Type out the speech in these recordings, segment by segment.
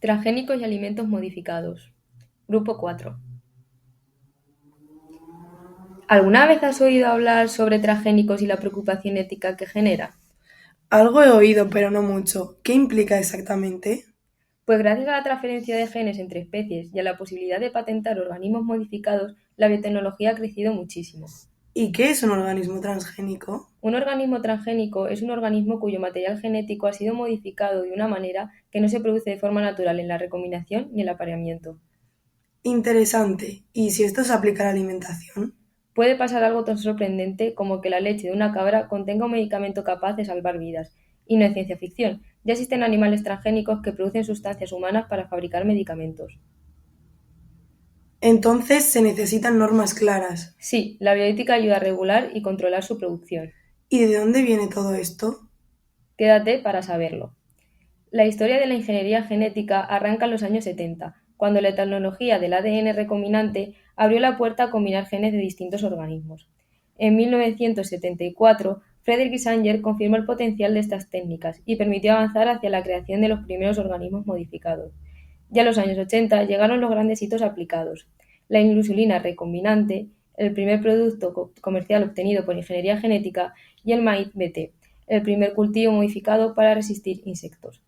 Transgénicos y alimentos modificados. Grupo 4. ¿Alguna vez has oído hablar sobre transgénicos y la preocupación ética que genera? Algo he oído, pero no mucho. ¿Qué implica exactamente? Pues gracias a la transferencia de genes entre especies y a la posibilidad de patentar organismos modificados, la biotecnología ha crecido muchísimo. ¿Y qué es un organismo transgénico? Un organismo transgénico es un organismo cuyo material genético ha sido modificado de una manera que no se produce de forma natural en la recombinación ni el apareamiento. Interesante. ¿Y si esto se aplica a la alimentación? Puede pasar algo tan sorprendente como que la leche de una cabra contenga un medicamento capaz de salvar vidas. Y no es ciencia ficción. Ya existen animales transgénicos que producen sustancias humanas para fabricar medicamentos. Entonces se necesitan normas claras. Sí, la bioética ayuda a regular y controlar su producción. ¿Y de dónde viene todo esto? Quédate para saberlo. La historia de la ingeniería genética arranca en los años 70, cuando la tecnología del ADN recombinante abrió la puerta a combinar genes de distintos organismos. En 1974, Frederick Sanger confirmó el potencial de estas técnicas y permitió avanzar hacia la creación de los primeros organismos modificados. Ya en los años 80 llegaron los grandes hitos aplicados. La insulina recombinante, el primer producto comercial obtenido por ingeniería genética, y el maíz BT, el primer cultivo modificado para resistir insectos.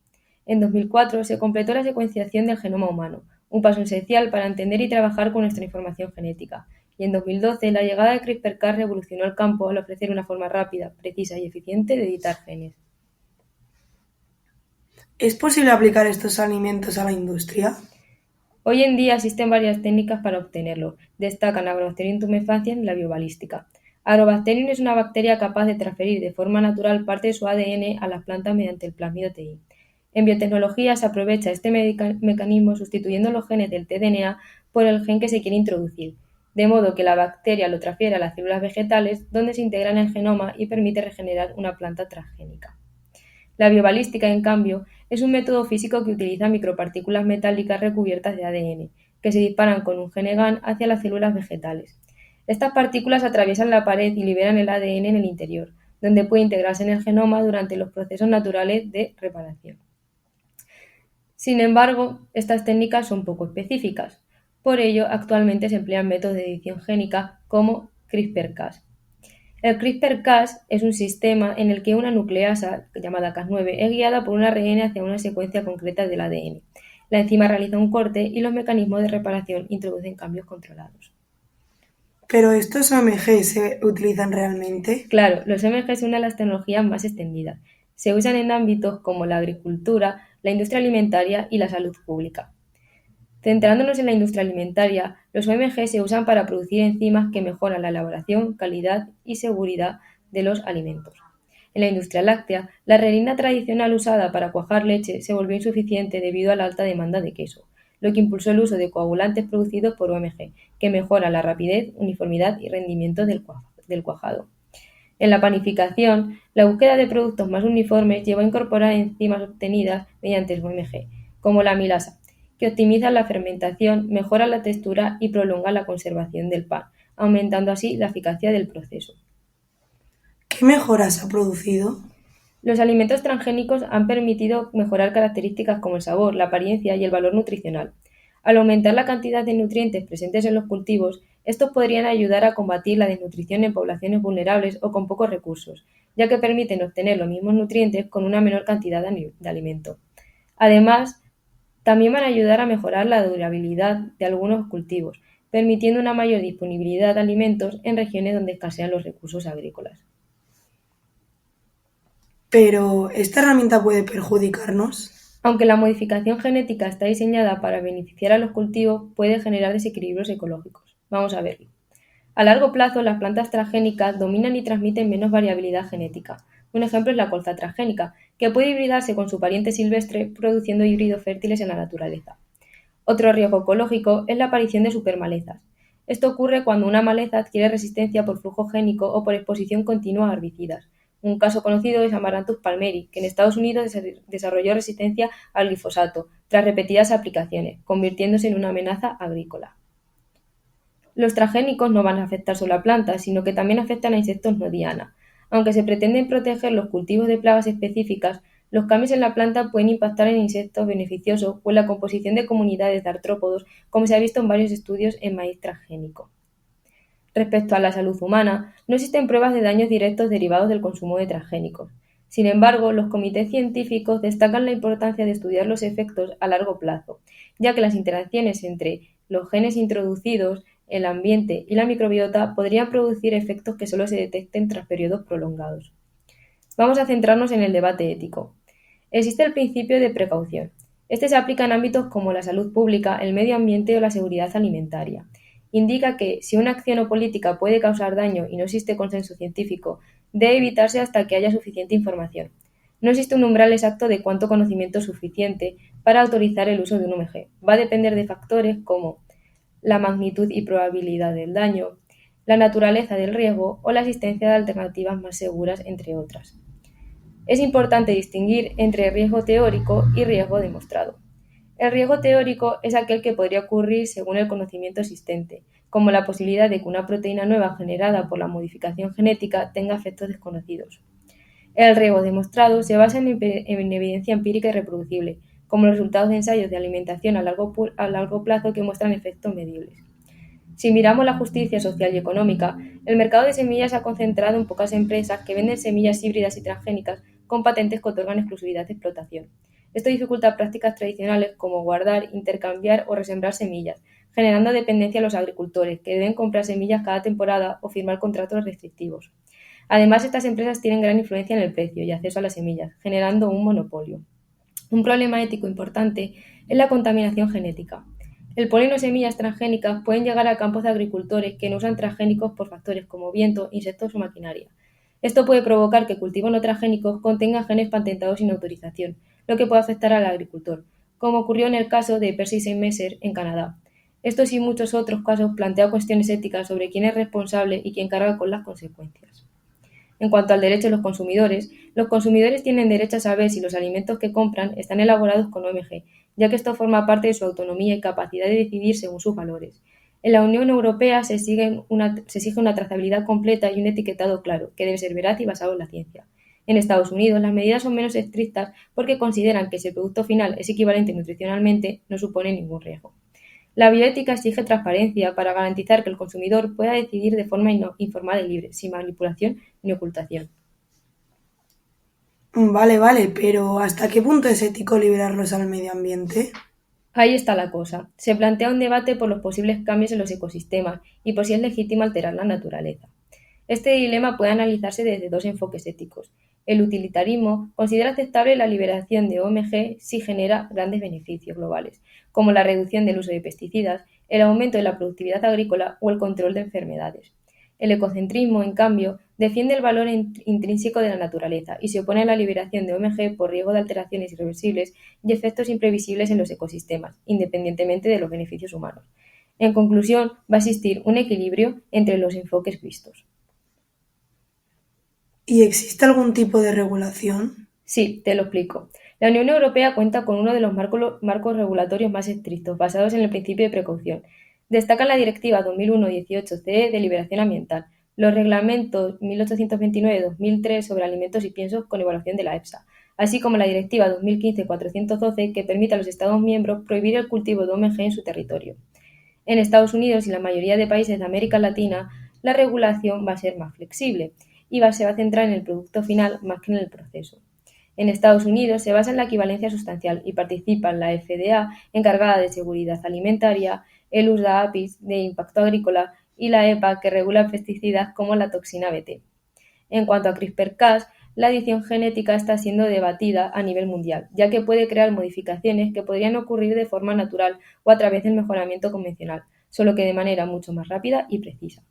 En 2004 se completó la secuenciación del genoma humano, un paso esencial para entender y trabajar con nuestra información genética. Y en 2012 la llegada de CRISPR-Cas revolucionó el campo al ofrecer una forma rápida, precisa y eficiente de editar genes. ¿Es posible aplicar estos alimentos a la industria? Hoy en día existen varias técnicas para obtenerlo. Destacan Agrobacterium tumefaciens y la biobalística. Agrobacterium es una bacteria capaz de transferir de forma natural parte de su ADN a las plantas mediante el plásmido TI. En biotecnología se aprovecha este mecanismo sustituyendo los genes del tDNA por el gen que se quiere introducir, de modo que la bacteria lo transfiere a las células vegetales, donde se integra en el genoma y permite regenerar una planta transgénica. La biobalística, en cambio, es un método físico que utiliza micropartículas metálicas recubiertas de ADN, que se disparan con un gene GAN hacia las células vegetales. Estas partículas atraviesan la pared y liberan el ADN en el interior, donde puede integrarse en el genoma durante los procesos naturales de reparación. Sin embargo, estas técnicas son poco específicas. Por ello, actualmente se emplean métodos de edición génica como CRISPR-Cas. El CRISPR-Cas es un sistema en el que una nucleasa, llamada Cas9, es guiada por un ARN hacia una secuencia concreta del ADN. La enzima realiza un corte y los mecanismos de reparación introducen cambios controlados. ¿Pero estos OMG se utilizan realmente? Claro, los MG son una de las tecnologías más extendidas. Se usan en ámbitos como la agricultura, la industria alimentaria y la salud pública. Centrándonos en la industria alimentaria, los OMG se usan para producir enzimas que mejoran la elaboración, calidad y seguridad de los alimentos. En la industria láctea, la renina tradicional usada para cuajar leche se volvió insuficiente debido a la alta demanda de queso, lo que impulsó el uso de coagulantes producidos por OMG, que mejoran la rapidez, uniformidad y rendimiento del cuajado. En la panificación, la búsqueda de productos más uniformes llevó a incorporar enzimas obtenidas mediante el OMG, como la amilasa, que optimizan la fermentación, mejoran la textura y prolongan la conservación del pan, aumentando así la eficacia del proceso. ¿Qué mejoras ha producido? Los alimentos transgénicos han permitido mejorar características como el sabor, la apariencia y el valor nutricional. Al aumentar la cantidad de nutrientes presentes en los cultivos, estos podrían ayudar a combatir la desnutrición en poblaciones vulnerables o con pocos recursos, ya que permiten obtener los mismos nutrientes con una menor cantidad de alimento. Además, también van a ayudar a mejorar la durabilidad de algunos cultivos, permitiendo una mayor disponibilidad de alimentos en regiones donde escasean los recursos agrícolas. ¿Pero esta herramienta puede perjudicarnos? Aunque la modificación genética está diseñada para beneficiar a los cultivos, puede generar desequilibrios ecológicos. Vamos a verlo. A largo plazo, las plantas transgénicas dominan y transmiten menos variabilidad genética. Un ejemplo es la colza transgénica, que puede hibridarse con su pariente silvestre, produciendo híbridos fértiles en la naturaleza. Otro riesgo ecológico es la aparición de supermalezas. Esto ocurre cuando una maleza adquiere resistencia por flujo génico o por exposición continua a herbicidas. Un caso conocido es Amaranthus palmeri, que en Estados Unidos desarrolló resistencia al glifosato tras repetidas aplicaciones, convirtiéndose en una amenaza agrícola. Los transgénicos no van a afectar solo a plantas, sino que también afectan a insectos no diana. Aunque se pretenden proteger los cultivos de plagas específicas, Los cambios en la planta pueden impactar en insectos beneficiosos o en la composición de comunidades de artrópodos, como se ha visto en varios estudios en maíz transgénico. Respecto a la salud humana, no existen pruebas de daños directos derivados del consumo de transgénicos. Sin embargo, los comités científicos destacan la importancia de estudiar los efectos a largo plazo, ya que las interacciones entre los genes introducidos, el ambiente y la microbiota podrían producir efectos que solo se detecten tras periodos prolongados. Vamos a centrarnos en el debate ético. Existe el principio de precaución. Este se aplica en ámbitos como la salud pública, el medio ambiente o la seguridad alimentaria. Indica que, si una acción o política puede causar daño y no existe consenso científico, debe evitarse hasta que haya suficiente información. No existe un umbral exacto de cuánto conocimiento es suficiente para autorizar el uso de un OMG. Va a depender de factores como la magnitud y probabilidad del daño, la naturaleza del riesgo o la existencia de alternativas más seguras, entre otras. Es importante distinguir entre riesgo teórico y riesgo demostrado. El riesgo teórico es aquel que podría ocurrir según el conocimiento existente, como la posibilidad de que una proteína nueva generada por la modificación genética tenga efectos desconocidos. El riesgo demostrado se basa en evidencia empírica y reproducible, como los resultados de ensayos de alimentación a largo plazo que muestran efectos medibles. Si miramos la justicia social y económica, el mercado de semillas se ha concentrado en pocas empresas que venden semillas híbridas y transgénicas con patentes que otorgan exclusividad de explotación. Esto dificulta prácticas tradicionales como guardar, intercambiar o resembrar semillas, generando dependencia a los agricultores, que deben comprar semillas cada temporada o firmar contratos restrictivos. Además, estas empresas tienen gran influencia en el precio y acceso a las semillas, generando un monopolio. Un problema ético importante es la contaminación genética. El polen o semillas transgénicas pueden llegar a campos de agricultores que no usan transgénicos por factores como viento, insectos o maquinaria. Esto puede provocar que cultivos no transgénicos contengan genes patentados sin autorización, lo que puede afectar al agricultor, como ocurrió en el caso de Percy Seinmeier en Canadá. Estos y muchos otros casos plantean cuestiones éticas sobre quién es responsable y quién carga con las consecuencias. En cuanto al derecho de los consumidores tienen derecho a saber si los alimentos que compran están elaborados con OMG, ya que esto forma parte de su autonomía y capacidad de decidir según sus valores. En la Unión Europea se exige una trazabilidad completa y un etiquetado claro, que debe ser veraz y basado en la ciencia. En Estados Unidos, las medidas son menos estrictas porque consideran que si el producto final es equivalente nutricionalmente, no supone ningún riesgo. La bioética exige transparencia para garantizar que el consumidor pueda decidir de forma informada y libre, sin manipulación ni ocultación. Vale, pero ¿hasta qué punto es ético liberarlos al medio ambiente? Ahí está la cosa. Se plantea un debate por los posibles cambios en los ecosistemas y por si es legítimo alterar la naturaleza. Este dilema puede analizarse desde dos enfoques éticos. El utilitarismo considera aceptable la liberación de OMG si genera grandes beneficios globales, como la reducción del uso de pesticidas, el aumento de la productividad agrícola o el control de enfermedades. El ecocentrismo, en cambio, defiende el valor intrínseco de la naturaleza y se opone a la liberación de OMG por riesgo de alteraciones irreversibles y efectos imprevisibles en los ecosistemas, independientemente de los beneficios humanos. En conclusión, va a existir un equilibrio entre los enfoques vistos. ¿Y existe algún tipo de regulación? Sí, te lo explico. La Unión Europea cuenta con uno de los marcos regulatorios más estrictos, basados en el principio de precaución. Destacan la Directiva 2001/18/CE de liberación ambiental, los reglamentos 1829/2003 sobre alimentos y piensos con evaluación de la EFSA, así como la Directiva 2015/412 que permite a los Estados miembros prohibir el cultivo de OMG en su territorio. En Estados Unidos y la mayoría de países de América Latina, la regulación va a ser más flexible y se va a centrar en el producto final más que en el proceso. En Estados Unidos se basa en la equivalencia sustancial y participan la FDA, encargada de seguridad alimentaria, el USDA-APIS, de impacto agrícola, y la EPA, que regula pesticidas como la toxina Bt. En cuanto a CRISPR-Cas, la edición genética está siendo debatida a nivel mundial, ya que puede crear modificaciones que podrían ocurrir de forma natural o a través del mejoramiento convencional, solo que de manera mucho más rápida y precisa.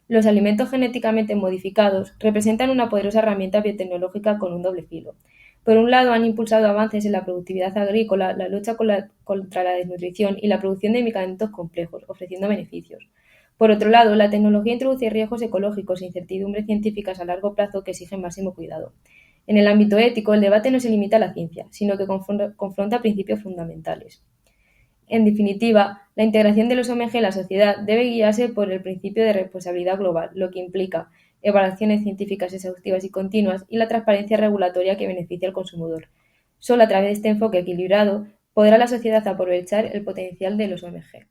Los alimentos genéticamente modificados representan una poderosa herramienta biotecnológica con un doble filo. Por un lado, han impulsado avances en la productividad agrícola, la lucha contra la desnutrición y la producción de medicamentos complejos, ofreciendo beneficios. Por otro lado, la tecnología introduce riesgos ecológicos e incertidumbres científicas a largo plazo que exigen máximo cuidado. En el ámbito ético, el debate no se limita a la ciencia, sino que confronta principios fundamentales. En definitiva, la integración de los OMG en la sociedad debe guiarse por el principio de responsabilidad global, lo que implica evaluaciones científicas exhaustivas y continuas y la transparencia regulatoria que beneficia al consumidor, Solo a través de este enfoque equilibrado podrá la sociedad aprovechar el potencial de los ONG.